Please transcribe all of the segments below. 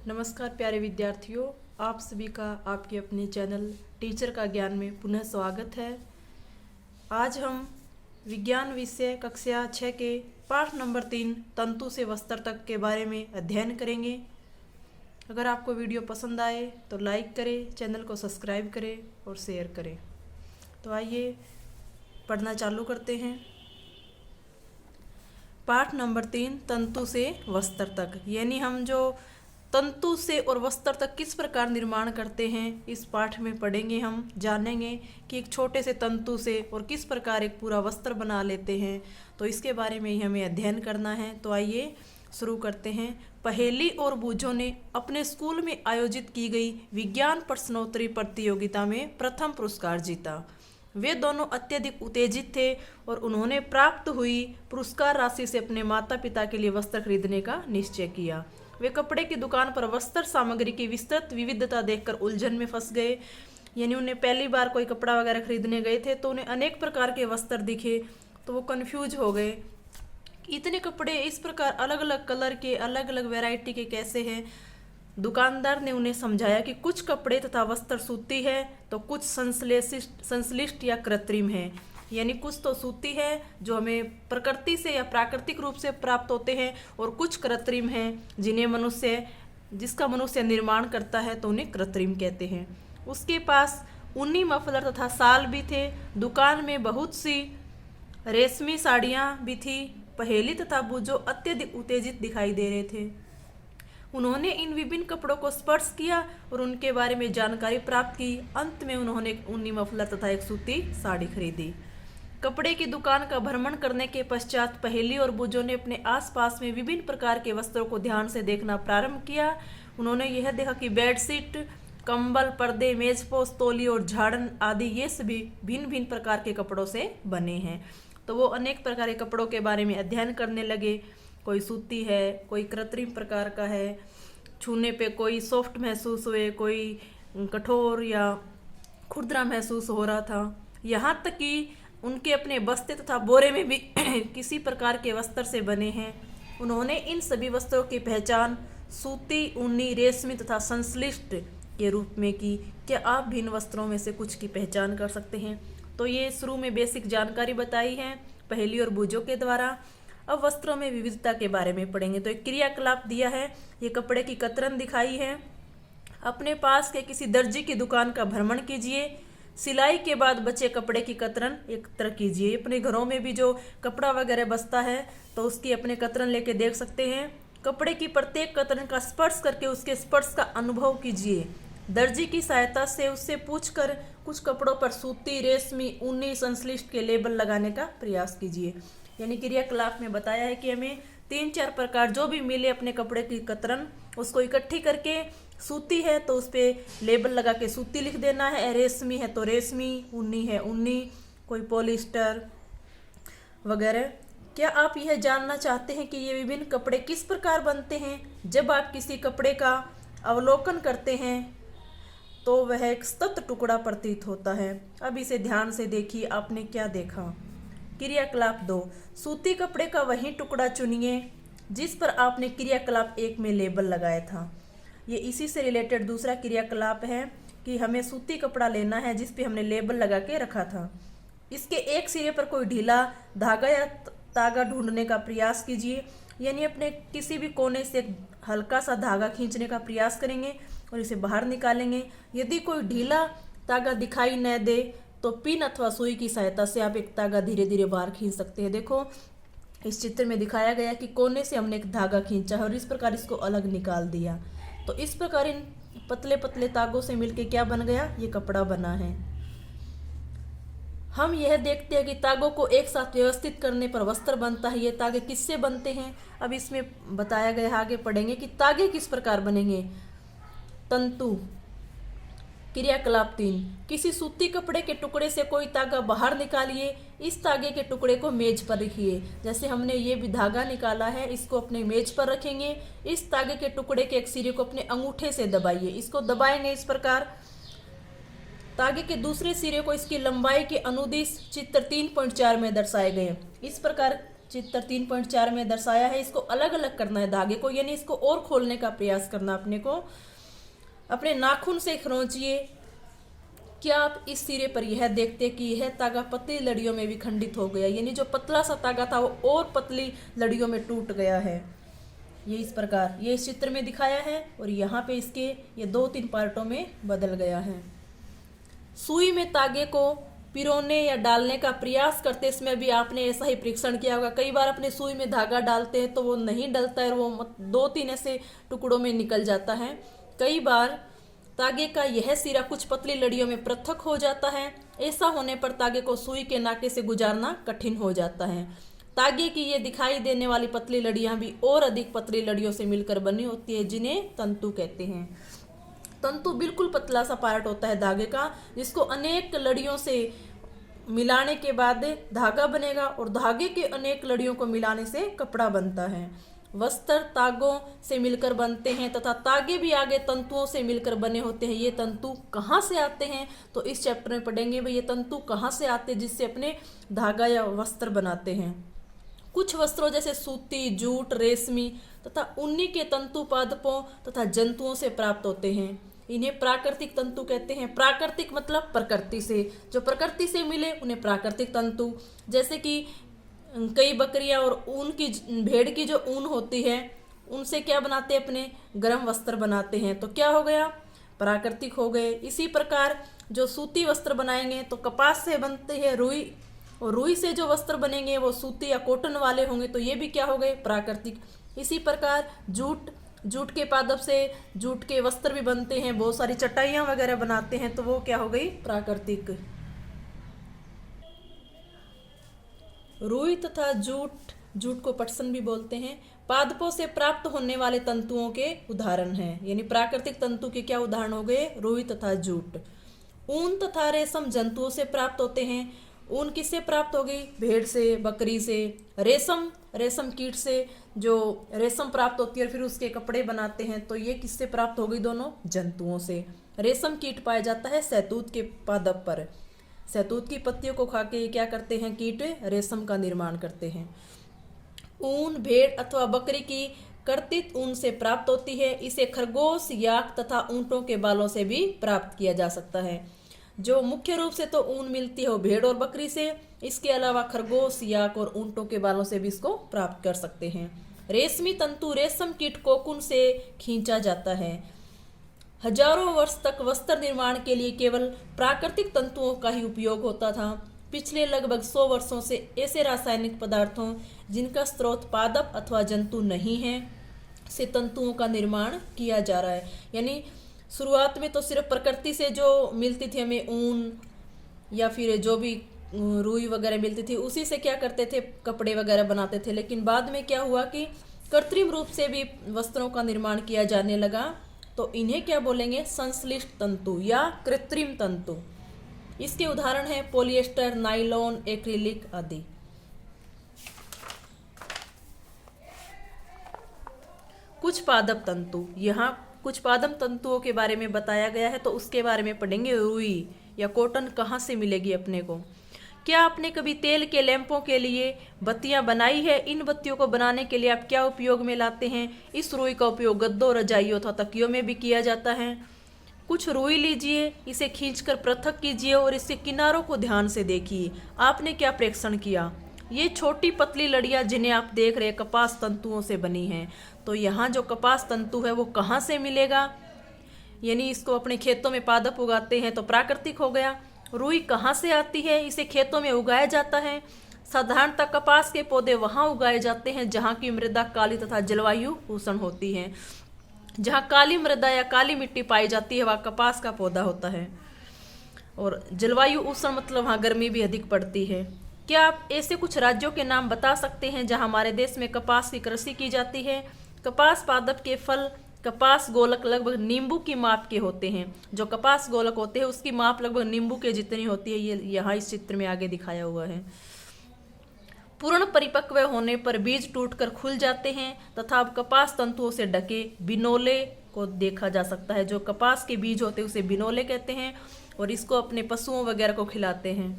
नमस्कार प्यारे विद्यार्थियों, आप सभी का आपके अपने चैनल टीचर का ज्ञान में पुनः स्वागत है। आज हम विज्ञान विषय कक्षा 6 के पाठ नंबर 3 तंतु से वस्त्र तक के बारे में अध्ययन करेंगे। अगर आपको वीडियो पसंद आए तो लाइक करें, चैनल को सब्सक्राइब करें और शेयर करें। तो आइए पढ़ना चालू करते हैं। पाठ नंबर 3 तंतु से वस्त्र तक, यानी हम जो तंतु से और वस्त्र तक किस प्रकार निर्माण करते हैं इस पाठ में पढ़ेंगे। हम जानेंगे कि एक छोटे से तंतु से और किस प्रकार एक पूरा वस्त्र बना लेते हैं, तो इसके बारे में ही हमें अध्ययन करना है। तो आइए शुरू करते हैं। पहेली और बूझों ने अपने स्कूल में आयोजित की गई विज्ञान प्रश्नोत्तरी प्रतियोगिता में प्रथम पुरस्कार जीता। वे दोनों अत्यधिक उत्तेजित थे और उन्होंने प्राप्त हुई पुरस्कार राशि से अपने माता पिता के लिए वस्त्र खरीदने का निश्चय किया। वे कपड़े की दुकान पर वस्त्र सामग्री की विस्तृत विविधता देखकर उलझन में फंस गए। यानी उन्हें पहली बार कोई कपड़ा वगैरह खरीदने गए थे तो उन्हें अनेक प्रकार के वस्त्र दिखे, तो वो कंफ्यूज हो गए। इतने कपड़े इस प्रकार अलग अलग कलर के, अलग अलग वैरायटी के कैसे हैं। दुकानदार ने उन्हें समझाया कि कुछ कपड़े तथा वस्त्र सूती है तो कुछ संश्लिष्ट या कृत्रिम है। यानी कुछ तो सूती है जो हमें प्रकृति से या प्राकृतिक रूप से प्राप्त होते हैं, और कुछ कृत्रिम हैं जिसका मनुष्य निर्माण करता है तो उन्हें कृत्रिम कहते हैं। उसके पास ऊनी मफलर तथा शाल भी थे। दुकान में बहुत सी रेशमी साड़ियाँ भी थी। पहेली तथा बूझो अत्यधिक उत्तेजित दिखाई दे रहे थे। उन्होंने इन विभिन्न कपड़ों को स्पर्श किया और उनके बारे में जानकारी प्राप्त की। अंत में उन्होंने एक ऊनी मफलर तथा एक सूती साड़ी खरीदी। कपड़े की दुकान का भ्रमण करने के पश्चात पहेली और बूझों ने अपने आसपास में विभिन्न प्रकार के वस्त्रों को ध्यान से देखना प्रारंभ किया। उन्होंने यह देखा कि बेडशीट, कंबल, पर्दे, मेजपोश, तौली और झाड़न आदि ये सभी भिन्न भिन्न प्रकार के कपड़ों से बने हैं। तो वो अनेक प्रकार के कपड़ों के बारे में अध्ययन करने लगे। कोई सूती है, कोई कृत्रिम प्रकार का है, छूने पे कोई सॉफ्ट महसूस हुए, कोई कठोर या खुरदरा महसूस हो रहा था। यहाँ तक कि उनके अपने बस्ते तथा बोरे में भी किसी प्रकार के वस्त्र से बने हैं। उन्होंने इन सभी वस्त्रों की पहचान सूती, ऊनी, रेशमी तथा संश्लिष्ट के रूप में की। क्या आप भिन्न वस्त्रों में से कुछ की पहचान कर सकते हैं? तो ये शुरू में बेसिक जानकारी बताई है पहेली और बूझों के द्वारा। अब वस्त्रों में विविधता के बारे में पढ़ेंगे। तो एक क्रियाकलाप दिया है, ये कपड़े की कतरन दिखाई है। अपने पास के किसी दर्जी की दुकान का भ्रमण कीजिए। सिलाई के बाद बचे कपड़े की कतरन एकत्र कीजिए। अपने घरों में भी जो कपड़ा वगैरह बचता है तो उसकी अपने कतरन लेके देख सकते हैं। कपड़े की प्रत्येक कतरन का स्पर्श करके उसके स्पर्श का अनुभव कीजिए। दर्जी की सहायता से उससे पूछकर कुछ कपड़ों पर सूती, रेशमी, ऊनी, संश्लिष्ट के लेबल लगाने का प्रयास कीजिए। यानी क्रियाकलाप में बताया है कि हमें 3-4 प्रकार जो भी मिले अपने कपड़े की कतरन उसको इकट्ठी करके, सूती है तो उस पर लेबल लगा के सूती लिख देना है, रेशमी है तो रेशमी, ऊनी है ऊनी, कोई पॉलिस्टर वगैरह। क्या आप यह जानना चाहते हैं कि ये विभिन्न कपड़े किस प्रकार बनते हैं? जब आप किसी कपड़े का अवलोकन करते हैं तो वह एक सतत टुकड़ा प्रतीत होता है। अब इसे ध्यान से देखिए, आपने क्या देखा। क्रियाकलाप 2, सूती कपड़े का वही टुकड़ा चुनिए जिस पर आपने क्रियाकलाप 1 में लेबल लगाया था। ये इसी से रिलेटेड दूसरा क्रियाकलाप है कि हमें सूती कपड़ा लेना है जिस पे हमने लेबल लगा के रखा था। इसके एक सिरे पर कोई ढीला धागा या तागा ढूंढने का प्रयास कीजिए। यानी अपने किसी भी कोने से एक हल्का सा धागा खींचने का प्रयास करेंगे और इसे बाहर निकालेंगे। यदि कोई ढीला तागा दिखाई न दे तो पिन अथवा सुई की सहायता से आप एक तागा धीरे धीरे बाहर खींच सकते हैं। देखो इस चित्र में दिखाया गया कि कोने से हमने एक धागा खींचा है और इस प्रकार इसको अलग निकाल दिया। तो इस प्रकार इन पतले पतले तागों से मिलके क्या बन गया? ये कपड़ा बना है। हम यह देखते हैं कि तागों को एक साथ व्यवस्थित करने पर वस्त्र बनता है। ये तागे किससे बनते हैं? अब इसमें बताया गया, आगे पढ़ेंगे कि तागे किस प्रकार बनेंगे। तंतु। क्रियाकलाप 3, किसी सूती कपड़े के टुकड़े से कोई तागा बाहर निकालिए। इस तागे के टुकड़े को मेज पर रखिए। जैसे हमने ये भी धागा निकाला है, इसको अपने मेज पर रखेंगे। इस तागे के टुकड़े के एक सिरे को अपने अंगूठे से दबाइए। इसको दबाएंगे इस प्रकार। तागे के दूसरे सिरे को इसकी लंबाई के अनुदिश चित्र 3.4 में दर्शाए गए इस प्रकार चित्र 3.4 में दर्शाया है, इसको अलग अलग करना है धागे को, यानी इसको और खोलने का प्रयास करना अपने को। अपने नाखून से खरोंचिए। क्या आप इस सिरे पर यह देखते कि यह तागा पतली लड़ियों में विखंडित हो गया, यानी जो पतला सा तागा था वो और पतली लड़ियों में टूट गया है। ये इस प्रकार ये इस चित्र में दिखाया है और यहाँ पे इसके ये 2-3 पार्टों में बदल गया है। सुई में तागे को पिरोने या डालने का प्रयास करते समय भी आपने ऐसा ही परीक्षण किया होगा। कई बार अपने सुई में धागा डालते हैं तो वो नहीं डलता है और वो 2-3 ऐसे टुकड़ों में निकल जाता है। कई बार तागे का यह सिरा कुछ पतली लड़ियों में पृथक हो जाता है। ऐसा होने पर तागे को सुई के नाके से गुजारना कठिन हो जाता है। तागे की ये दिखाई देने वाली पतली लड़ियां भी और अधिक पतली लड़ियों से मिलकर बनी होती है, जिन्हें तंतु कहते हैं। तंतु बिल्कुल पतला सा पार्ट होता है धागे का, जिसको अनेक लड़ियों से मिलाने के बाद धागा बनेगा और धागे के अनेक लड़ियों को मिलाने से कपड़ा बनता है। वस्त्र तागों से मिलकर बनते हैं तथा तागे भी आगे तंतुओं से मिलकर बने होते हैं। ये तंतु कहाँ से आते हैं तो इस चैप्टर में पढ़ेंगे भाई, ये तंतु कहाँ से आते हैं जिससे अपने धागा या वस्त्र बनाते हैं। कुछ वस्त्रों जैसे सूती, जूट, रेशमी तथा ऊनी के तंतु पादपों तथा जंतुओं से प्राप्त होते हैं। इन्हें प्राकृतिक तंतु कहते हैं। प्राकृतिक मतलब प्रकृति से, जो प्रकृति से मिले उन्हें प्राकृतिक तंतु। जैसे कि कई बकरियां और ऊन की भेड़ की जो ऊन होती है उनसे क्या बनाते हैं, अपने गर्म वस्त्र बनाते हैं, तो क्या हो गया, प्राकृतिक हो गए। इसी प्रकार जो सूती वस्त्र बनाएंगे तो कपास से बनते हैं रुई, और रुई से जो वस्त्र बनेंगे वो सूती या कॉटन वाले होंगे, तो ये भी क्या हो गए, प्राकृतिक। इसी प्रकार जूट के पादप से जूट के वस्त्र भी बनते हैं, बहुत सारी चटाइयाँ वगैरह बनाते हैं, तो वो क्या हो गई, प्राकृतिक। रुई तथा जूट को पटसन भी बोलते हैं, पादपों से प्राप्त होने वाले तंतुओं के उदाहरण हैं। यानी प्राकृतिक तंतु के क्या उदाहरण हो गए, रुई तथा जूट। ऊन तथा रेशम जंतुओं से प्राप्त होते हैं। ऊन किससे प्राप्त हो गई, भेड़ से, बकरी से। रेशम कीट से जो रेशम प्राप्त होती है और फिर उसके कपड़े बनाते हैं, तो ये किससे प्राप्त हो गई, दोनों जंतुओं से। रेशम कीट पाया जाता है सहतूत के पादप पर। सहतूत की पत्तियों को खा के क्या करते हैं, कीट रेशम का निर्माण करते हैं। ऊन भेड़ अथवा बकरी की कर्तित ऊन से प्राप्त होती है। इसे खरगोश, याक तथा ऊंटों के बालों से भी प्राप्त किया जा सकता है। जो मुख्य रूप से तो ऊन मिलती है वो भेड़ और बकरी से, इसके अलावा खरगोश, याक और ऊंटों के बालों से भी इसको प्राप्त कर सकते हैं। रेशमी तंतु रेशम कीट कोकून से खींचा जाता है। हजारों वर्ष तक वस्त्र निर्माण के लिए केवल प्राकृतिक तंतुओं का ही उपयोग होता था। पिछले लगभग 100 वर्षों से ऐसे रासायनिक पदार्थों जिनका स्रोत पादप अथवा जंतु नहीं है से तंतुओं का निर्माण किया जा रहा है। यानी शुरुआत में तो सिर्फ प्रकृति से जो मिलती थी हमें ऊन या फिर जो भी रुई वगैरह मिलती थी, उसी से क्या करते थे, कपड़े वगैरह बनाते थे। लेकिन बाद में क्या हुआ कि कृत्रिम रूप से भी वस्त्रों का निर्माण किया जाने लगा, तो इन्हें क्या बोलेंगे, संश्लिष्ट तंतु या कृत्रिम तंतु। इसके उदाहरण है पॉलिएस्टर, नाइलॉन, एक्रिलिक आदि। कुछ पादप तंतु, यहाँ कुछ पादप तंतुओं के बारे में बताया गया है, तो उसके बारे में पढ़ेंगे। रुई या कॉटन कहाँ से मिलेगी अपने को। क्या आपने कभी तेल के लैंपों के लिए बत्तियां बनाई है? इन बत्तियों को बनाने के लिए आप क्या उपयोग में लाते हैं? इस रुई का उपयोग गद्दों, रजाइयों तथा तकियों में भी किया जाता है। कुछ रुई लीजिए, इसे खींचकर पृथक कीजिए और इसके किनारों को ध्यान से देखिए। आपने क्या प्रेक्षण किया? ये छोटी पतली लड़ियाँ जिन्हें आप देख रहे हैं कपास तंतुओं से बनी हैं। तो यहाँ जो कपास तंतु है वो कहाँ से मिलेगा, यानी इसको अपने खेतों में पादप उगाते हैं तो प्राकृतिक हो गया। रुई कहाँ से आती है? इसे खेतों में उगाया जाता है। साधारणतः कपास के पौधे वहाँ उगाए जाते हैं जहाँ की मृदा काली तथा जलवायु उष्ण होती है। जहाँ काली मृदा या काली मिट्टी पाई जाती है वहाँ कपास का पौधा होता है। और जलवायु उष्ण मतलब वहाँ गर्मी भी अधिक पड़ती है। क्या आप ऐसे कुछ राज्यों के नाम बता सकते हैं जहाँ हमारे देश में कपास की कृषि की जाती है? कपास पादप के फल कपास गोलक लगभग नींबू की माप के होते हैं। जो कपास गोलक होते हैं उसकी माप लगभग नींबू के जितनी होती है। ये यहाँ इस चित्र में आगे दिखाया हुआ है। पूर्ण परिपक्व होने पर बीज टूटकर खुल जाते हैं तथा अब कपास तंतुओं से ढके बिनोले को देखा जा सकता है। जो कपास के बीज होते हैं उसे बिनोले कहते हैं और इसको अपने पशुओं वगैरह को खिलाते हैं।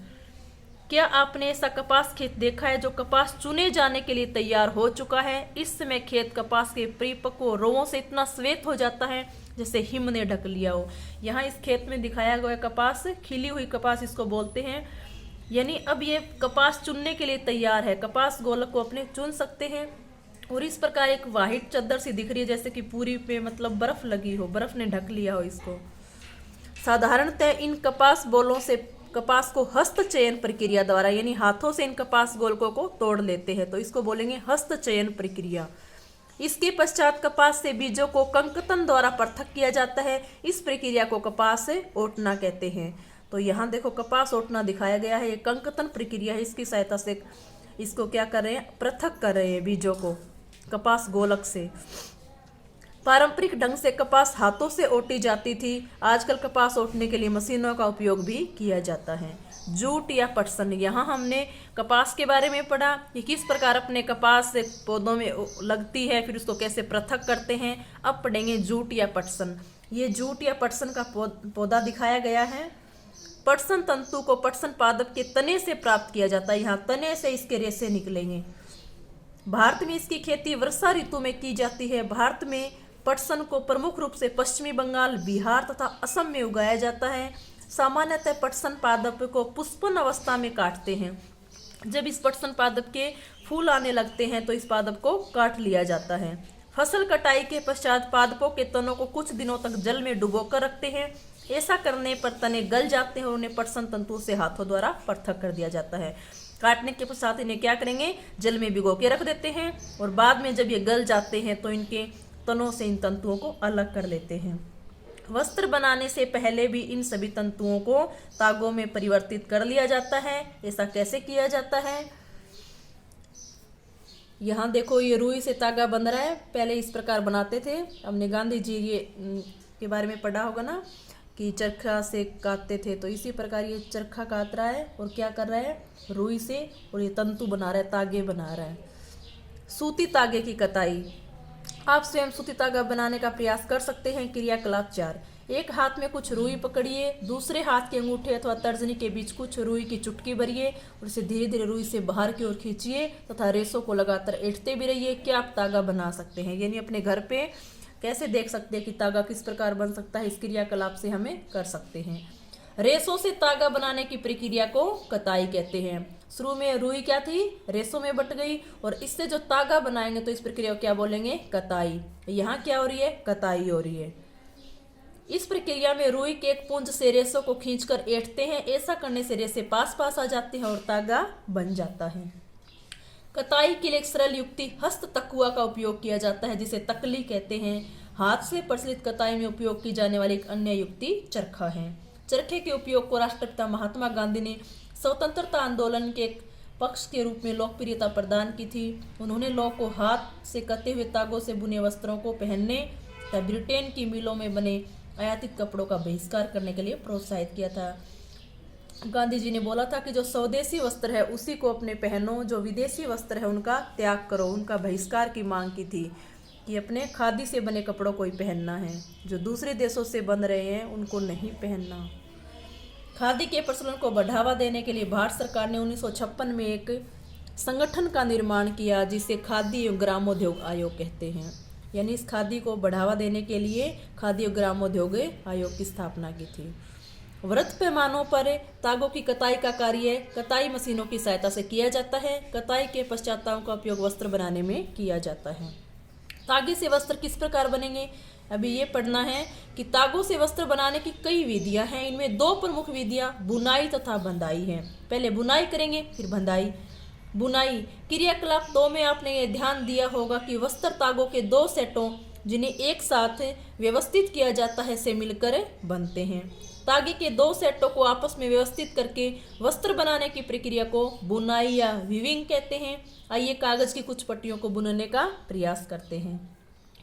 क्या आपने ऐसा कपास खेत देखा है जो कपास चुने जाने के लिए तैयार हो चुका है? इस समय खेत कपास के परिपक्व रोवों से इतना श्वेत हो जाता है जैसे हिम ने ढक लिया हो। यहाँ इस खेत में दिखाया गया कपास, खिली हुई कपास इसको बोलते हैं। यानी अब ये कपास चुनने के लिए तैयार है। कपास गोलक को अपने चुन सकते हैं। और इस प्रकार एक वाहिट चादर सी दिख रही है जैसे कि पूरी पे मतलब बर्फ लगी हो, बर्फ ने ढक लिया हो इसको। साधारणतः इन कपास बोलों से कपास को हस्त चयन प्रक्रिया द्वारा, यानी हाथों से इन कपास गोलकों को तोड़ लेते हैं, तो इसको बोलेंगे हस्त चयन प्रक्रिया। इसके पश्चात कपास से बीजों को कंकतन द्वारा पृथक किया जाता है। इस प्रक्रिया को कपास ओटना कहते हैं। तो यहाँ देखो कपास ओटना दिखाया गया है, ये कंकतन प्रक्रिया है। इसकी सहायता से इसको क्या कर रहे हैं, पृथक कर रहे हैं बीजों को कपास गोलक से। पारंपरिक ढंग से कपास हाथों से ओटी जाती थी। आजकल कपास ओटने के लिए मशीनों का उपयोग भी किया जाता है। जूट या पटसन, यहाँ हमने कपास के बारे में पढ़ा कि किस प्रकार अपने कपास से पौधों में लगती है, फिर उसको कैसे पृथक करते हैं। अब पढ़ेंगे जूट या पटसन। ये जूट या पटसन का पौधा दिखाया गया है। पटसन तंतु को पटसन पादप के तने से प्राप्त किया जाता है। यहाँ तने से इसके रेशे निकलेंगे। भारत में इसकी खेती वर्षा ऋतु में की जाती है। भारत में पटसन को प्रमुख रूप से पश्चिमी बंगाल, बिहार तथा असम में उगाया जाता है। सामान्यतः पटसन पादप को पुष्पन अवस्था में काटते हैं। जब इस पटसन पादप के फूल आने लगते हैं तो इस पादप को काट लिया जाता है। फसल कटाई के पश्चात पादपों के तनों को कुछ दिनों तक जल में डुबोकर रखते हैं। ऐसा करने पर तने गल जाते हैं और उन्हें पटसन तंतु से हाथों द्वारा पृथक कर दिया जाता है। काटने के पश्चात इन्हें क्या करेंगे, जल में भिगो के रख देते हैं और बाद में जब ये गल जाते हैं तो इनके तनों से इन तंतुओं को अलग कर लेते हैं। वस्त्र बनाने से पहले भी इन सभी तंतुओं को तागों में परिवर्तित कर लिया जाता है। ऐसा कैसे किया जाता है, यहाँ देखो ये रुई से तागा बन रहा है। पहले इस प्रकार बनाते थे। हमने गांधी जी ये के बारे में पढ़ा होगा ना कि चरखा से काटते थे, तो इसी प्रकार ये चरखा काट रहा है और क्या कर रहा है, रुई से, और ये तंतु बना रहा है, तागे बना रहा है। सूती तागे की कताई, आप स्वयं सूती तागा बनाने का प्रयास कर सकते हैं। क्रियाकलाप 4, एक हाथ में कुछ रुई पकड़िए, दूसरे हाथ के अंगूठे अथवा तर्जनी के बीच कुछ रुई की चुटकी भरिए और इसे धीरे धीरे रुई से बाहर की ओर खींचिए तथा रेशों को लगातार ऐंठते भी रहिए। क्या आप तागा बना सकते हैं? यानी अपने घर पे कैसे देख सकते हैं कि तागा किस प्रकार बन सकता है, इस क्रियाकलाप से हमें कर सकते हैं। रेशों से तागा बनाने की प्रक्रिया को कताई कहते हैं। शुरू में रुई क्या थी, रेशों में बट गई और इससे जो तागा बनाएंगे तो इस प्रक्रिया को क्या बोलेंगे, कताई। यहाँ क्या हो रही है, कताई हो रही है। इस प्रक्रिया में रुई के एक पुंज से रेशों को खींचकर ऐंठते हैं। ऐसा करने से रेशे पास पास आ जाते हैं और तागा बन जाता है। कताई के लिए एक सरल युक्ति हस्त तकुआ का उपयोग किया जाता है, जिसे तकली कहते हैं। हाथ से प्रचलित कताई में उपयोग की जाने वाली एक अन्य युक्ति चरखा है। चरखे के उपयोग को राष्ट्रपिता महात्मा गांधी ने स्वतंत्रता आंदोलन के एक पक्ष के रूप में लोकप्रियता प्रदान की थी। उन्होंने लोगों को हाथ से कते हुए तागों से बुने वस्त्रों को पहनने तथा ब्रिटेन की मिलों में बने आयातित कपड़ों का बहिष्कार करने के लिए प्रोत्साहित किया था। गांधी जी ने बोला था कि जो स्वदेशी वस्त्र है उसी को अपने पहनो, जो विदेशी वस्त्र है उनका त्याग करो। उनका बहिष्कार की मांग की थी कि अपने खादी से बने कपड़ों को ही पहनना है, जो दूसरे देशों से बन रहे हैं उनको नहीं पहनना। खादी के प्रचलन को बढ़ावा देने के लिए भारत सरकार ने 1956 में एक संगठन का निर्माण किया, जिसे खादी एवं ग्रामोद्योग आयोग कहते हैं। यानी इस खादी को बढ़ावा देने के लिए खादी एवं ग्रामोद्योग आयोग की स्थापना की थी। वृहत पैमानों पर तागों की कताई का कार्य कताई मशीनों की सहायता से किया जाता है। कताई के पश्चात तागों का उपयोग वस्त्र बनाने में किया जाता है। तागे से वस्त्र किस प्रकार बनेंगे, अभी ये पढ़ना है कि तागों से वस्त्र बनाने की कई विधियां हैं। इनमें दो प्रमुख विधियां बुनाई तथा बंधाई हैं। पहले बुनाई करेंगे फिर बंधाई। बुनाई क्रियाकलाप 2 में आपने ये ध्यान दिया होगा कि वस्त्र तागों के 2 सेटों जिन्हें एक साथ व्यवस्थित किया जाता है से मिलकर बनते हैं। तागे के 2 सेटों को आपस में व्यवस्थित करके वस्त्र बनाने की प्रक्रिया को बुनाई या वीविंग कहते हैं। आइए कागज की कुछ पट्टियों को बुनने का प्रयास करते हैं।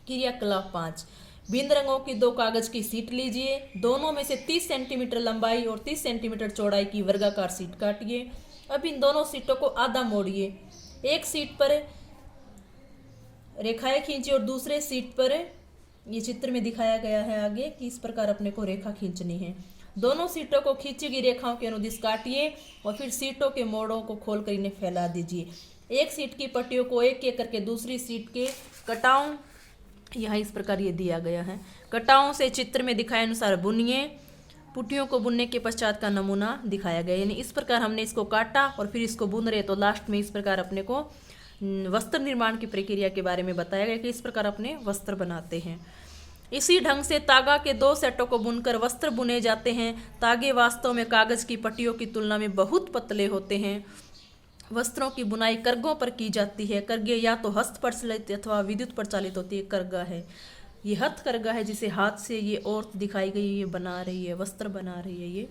क्रियाकलाप 5, भिन्न रंगों की 2 कागज की सीट लीजिए। दोनों में से 30 सेंटीमीटर लंबाई और 30 सेंटीमीटर चौड़ाई की वर्गाकार सीट काटिए। अब इन दोनों सीटों को आधा मोड़िए। एक सीट पर रेखाएं खींचिए और दूसरे सीट पर, ये चित्र में दिखाया गया है आगे कि इस प्रकार अपने को रेखा खींचनी है। दोनों सीटों को खींची गई रेखाओं के अनुदिश काटिए और फिर सीटों के मोड़ों को खोलकर इन्हें फैला दीजिए। एक सीट की पट्टियों को एक एक करके दूसरी सीट के कटाओं, यहाँ इस प्रकार ये दिया गया है, कटाओं से चित्र में दिखाए अनुसार बुनिए। पुट्टियों को बुनने के पश्चात का नमूना दिखाया गया, यानी इस प्रकार हमने इसको काटा और फिर इसको बुन रहे, तो लास्ट में इस प्रकार अपने को वस्त्र निर्माण की प्रक्रिया के बारे में बताया गया कि इस प्रकार अपने वस्त्र बनाते हैं। इसी ढंग से तागा के 2 सेटों को बुनकर वस्त्र बुने जाते हैं। तागे वास्तव में कागज की पट्टियों की तुलना में बहुत पतले होते हैं। वस्त्रों की बुनाई करगों पर की जाती है। करगे या तो हस्त प्रचलित अथवा विद्युत प्रचालित होती है। करगा है, ये हथकरघा है जिसे हाथ से ये औरत दिखाई गई, ये बना रही है, वस्त्र बना रही है। ये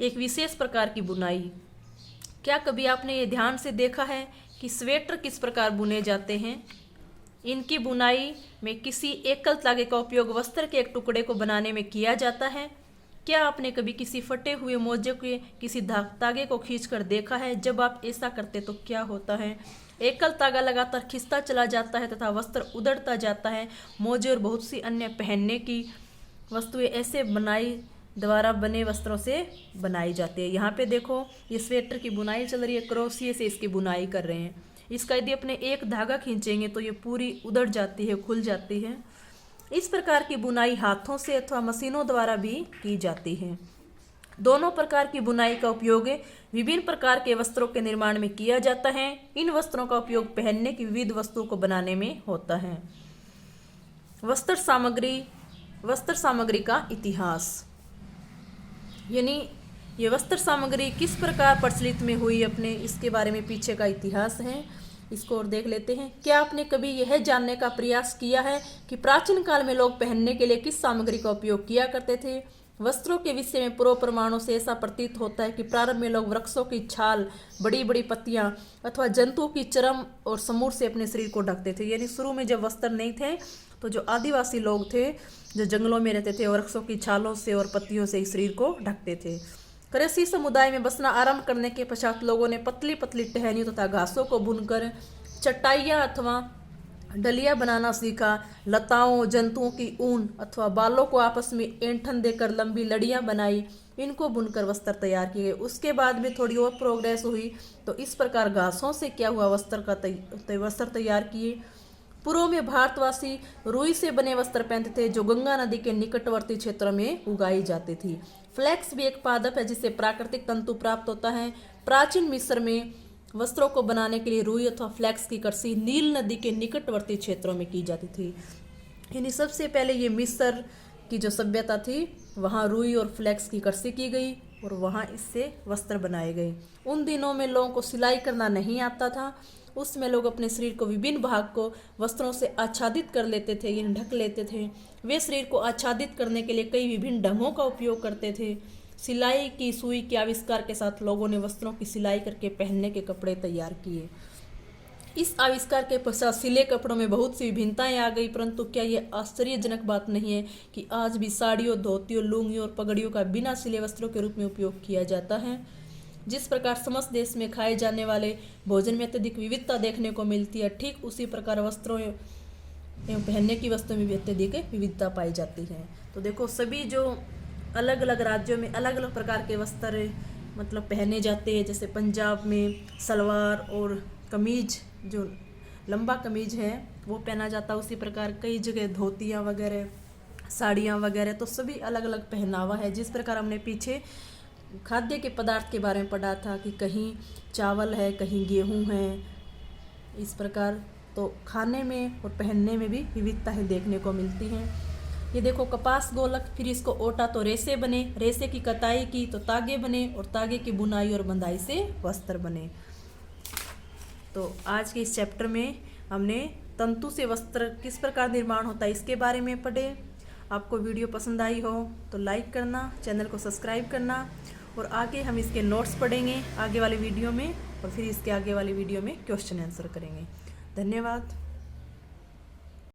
एक विशेष प्रकार की बुनाई। क्या कभी आपने ये ध्यान से देखा है कि स्वेटर किस प्रकार बुने जाते हैं? इनकी बुनाई में किसी एकल तागे का उपयोग वस्त्र के एक टुकड़े को बनाने में किया जाता है। क्या आपने कभी किसी फटे हुए मोजे के किसी तागे को खींचकर देखा है? जब आप ऐसा करते तो क्या होता है? एकल तागा लगातार खिंचता चला जाता है तथा वस्त्र उधड़ता जाता है। मोजे और बहुत सी अन्य पहनने की वस्तुएं ऐसे बनाई द्वारा बने वस्त्रों से बनाई जाती है। यहाँ पे देखो ये स्वेटर की बुनाई चल रही है, क्रोशिये से इसकी बुनाई कर रहे हैं। इसका यदि अपने एक धागा खींचेंगे तो ये पूरी उधड़ जाती है, खुल जाती है। इस प्रकार की बुनाई हाथों से अथवा मशीनों द्वारा भी की जाती है। दोनों प्रकार की बुनाई का उपयोग विभिन्न प्रकार के वस्त्रों के निर्माण में किया जाता है। इन वस्त्रों का उपयोग पहनने की विविध वस्तुओं को बनाने में होता है। वस्त्र सामग्री का इतिहास, यानी ये वस्त्र सामग्री किस प्रकार प्रचलित में हुई अपने, इसके बारे में पीछे का इतिहास है। इसको और देख लेते हैं। क्या आपने कभी यह जानने का प्रयास किया है कि प्राचीन काल में लोग पहनने के लिए किस सामग्री का उपयोग किया करते थे? वस्त्रों के विषय में पूर्व प्रमाणों से ऐसा प्रतीत होता है कि प्रारंभ में लोग वृक्षों की छाल, बड़ी बड़ी पत्तियां अथवा जंतुओं की चर्म और समूर से अपने शरीर को ढकते थे। यानी शुरू में जब वस्त्र नहीं थे तो जो आदिवासी लोग थे जो जंगलों में रहते थे, वृक्षों की छालों से और पत्तियों से इस शरीर को ढकते थे। कृषि समुदाय में बसना आरंभ करने के पश्चात लोगों ने पतली पतली टहनियों तथा घासों को बुनकर चटाइयाँ अथवा डलिया बनाना सीखा। लताओं, जंतुओं की ऊन अथवा बालों को आपस में ऐंठन देकर लंबी लड़ियाँ बनाई, इनको बुनकर वस्त्र तैयार किए। उसके बाद में थोड़ी और प्रोग्रेस हुई तो इस प्रकार घासों से क्या हुआ, वस्त्र तैयार किए। पूर्व में भारतवासी रुई से बने वस्त्र पहनते थे जो गंगा नदी के निकटवर्ती क्षेत्रों में उगाई जाती थी। फ्लैक्स भी एक पादप है जिससे प्राकृतिक तंतु प्राप्त होता है। प्राचीन मिस्र में वस्त्रों को बनाने के लिए रुई अथवा फ्लैक्स की कृषि नील नदी के निकटवर्ती क्षेत्रों में की जाती थी। यानी सबसे पहले ये मिस्र की जो सभ्यता थी वहाँ रुई और फ्लैक्स की कृषि की गई और वहाँ इससे वस्त्र बनाए गए। उन दिनों में लोगों को सिलाई करना नहीं आता था। उसमें लोग अपने शरीर को विभिन्न भाग को वस्त्रों से आच्छादित कर लेते थे, यानी ढक लेते थे। वे शरीर को आच्छादित करने के लिए कई विभिन्न ढंगों का उपयोग करते थे। सिलाई की सुई के आविष्कार के साथ लोगों ने वस्त्रों की सिलाई करके पहनने के कपड़े तैयार किए। इस आविष्कार के पश्चात सिले कपड़ों में बहुत सी विभिन्नताएं आ गई, परंतु क्या ये आश्चर्यजनक बात नहीं है कि आज भी साड़ियों, धोतियों, लुंगियों और पगड़ियों का बिना सिले वस्त्रों के रूप में उपयोग किया जाता है। जिस प्रकार समस्त देश में खाए जाने वाले भोजन में अत्यधिक विविधता देखने को मिलती है, ठीक उसी प्रकार वस्त्रों एवं पहनने की वस्तुओं में भी अत्यधिक विविधता पाई जाती है। तो देखो सभी जो अलग अलग राज्यों में अलग अलग प्रकार के वस्त्र मतलब पहने जाते हैं। जैसे पंजाब में सलवार और कमीज, जो लंबा कमीज है वो पहना जाता है। उसी प्रकार कई जगह धोतियाँ वगैरह, साड़ियाँ वगैरह, तो सभी अलग अलग पहनावा है। जिस प्रकार हमने पीछे खाद्य के पदार्थ के बारे में पढ़ा था कि कहीं चावल है, कहीं गेहूँ है, इस प्रकार तो खाने में और पहनने में भी विविधताएं देखने को मिलती हैं। ये देखो कपास गोलक, फिर इसको ओटा तो रेसे बने, रेसे की कताई की तो तागे बने और तागे की बुनाई और बंधाई से वस्त्र बने। तो आज के इस चैप्टर में हमने तंतु से वस्त्र किस प्रकार निर्माण होता है इसके बारे में पढ़े। आपको वीडियो पसंद आई हो तो लाइक करना, चैनल को सब्सक्राइब करना और आगे हम इसके नोट्स पढ़ेंगे आगे वाले वीडियो में और फिर इसके आगे वाले वीडियो में क्वेश्चन आंसर करेंगे। धन्यवाद।